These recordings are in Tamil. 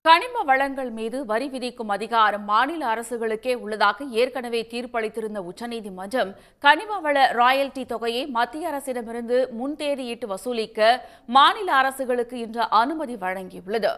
கனிம வளங்கள் மீது வரி விதிக்கும் அதிகாரம் மாநில அரசுகளுக்கே உள்ளதாக ஏற்கனவே தீர்ப்பளித்திருந்த உச்சநீதிமன்றம் கனிம வள ராயல்டி தொகையை மத்திய அரசிடமிருந்து முன்தேதியிட்டு வசூலிக்க மாநில அரசுகளுக்கு இன்று அனுமதி வழங்கியுள்ளது.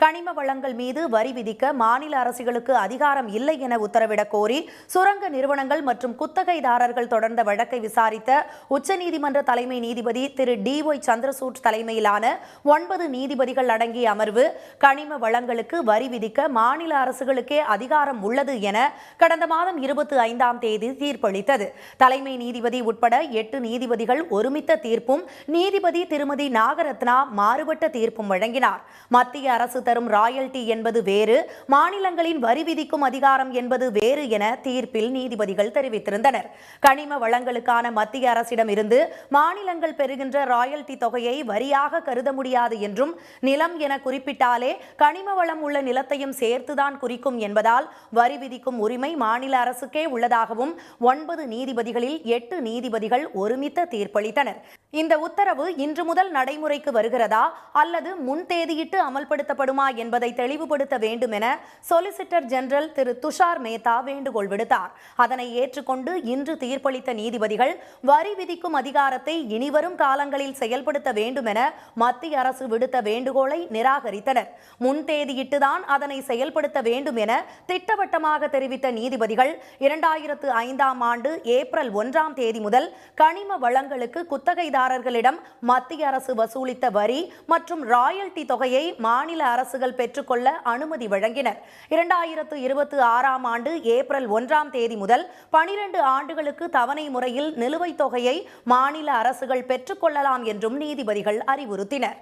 கனிம வளங்கள் மீது வரி விதிக்க மாநில அரசுகளுக்கு அதிகாரம் இல்லை என உத்தரவிடக் கோரி சுரங்க நிறுவனங்கள் மற்றும் குத்தகைதாரர்கள் தொடர்ந்த வழக்கை விசாரித்த உச்சநீதிமன்ற தலைமை நீதிபதி திரு D.Y. சந்திரசூட் தலைமையிலான 9 நீதிபதிகள் அடங்கிய அமர்வு கனிம வளங்களுக்கு வரி விதிக்க மாநில அரசுகளுக்கே அதிகாரம் உள்ளது என கடந்த மாதம் 25ஆம் தேதி தீர்ப்பளித்தது. தலைமை நீதிபதி உட்பட 8 நீதிபதிகள் ஒருமித்த தீர்ப்பும் நீதிபதி திருமதி நாகரத்னா மாறுபட்ட தீர்ப்பும் வழங்கினார். மத்திய அரசு தரும் ராயல்டி என்பது வேறு, மாநிலங்களின் வரி விதிக்கும் அதிகாரம் என்பது வேறு என தீர்ப்பில் நீதிபதிகள் தெரிவித்திருந்தனர். கனிம வளங்களுக்கான மத்திய அரசிடம் இருந்து மாநிலங்கள் பெறுகின்ற ராயல்டி தொகையை வரியாக கருத முடியாது என்றும், நிலம் என குறிப்பிட்டாலே கனிம வளம் உள்ள நிலத்தையும் சேர்த்துதான் குறிக்கும் என்பதால் வரி விதிக்கும் உரிமை மாநில அரசுக்கே உள்ளதாகவும் 9 நீதிபதிகளில் 8 நீதிபதிகள் ஒருமித்த தீர்ப்பளித்தனர். இந்த உத்தரவு இன்று முதல் நடைமுறைக்கு வருகிறதா அல்லது முன்தேதியிட்டு அமல்படுத்தப்படுமா என்பதை தெளிவுபடுத்த வேண்டும் என சொலிசிட்டர் ஜெனரல் திரு துஷார் மேத்தா வேண்டுகோள் விடுத்தார். அதனை ஏற்றுக்கொண்டு இன்று தீர்ப்பளித்த நீதிபதிகள் வரி விதிக்கும் அதிகாரத்தை இனிவரும் காலங்களில் செயல்படுத்த வேண்டும் என மத்திய அரசு விடுத்த வேண்டுகோளை நிராகரித்தனர். முன்தேதியிட்டுதான் அதனை செயல்படுத்த வேண்டும் என திட்டவட்டமாக தெரிவித்த நீதிபதிகள் 2005ஆம் ஆண்டு ஏப்ரல் 1ஆம் தேதி முதல் கனிம வளங்களுக்கு குத்தகைதாரர்களிடம் மத்திய அரசு வசூலித்த வரி மற்றும் ராயல்டி தொகையை மாநில அரசுகள் பெற்றுக்கொள்ள அனுமதி வழங்கினர். 2026ஆம் ஆண்டு ஏப்ரல் 1ஆம் தேதி முதல் 12 ஆண்டுகளுக்கு தவணை முறையில் நிலுவைத் தொகையை மாநில அரசுகள் பெற்றுக்கொள்ளலாம் என்றும் நீதிபதிகள் அறிவுறுத்தினர்.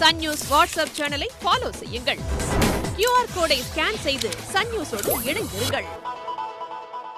சன் நியூஸ் வாட்ஸ்அப் சேனலை ஃபாலோ செய்யுங்கள். QR கோடை ஸ்கேன் செய்து சன் நியூஸோடு இணைந்திருங்கள்.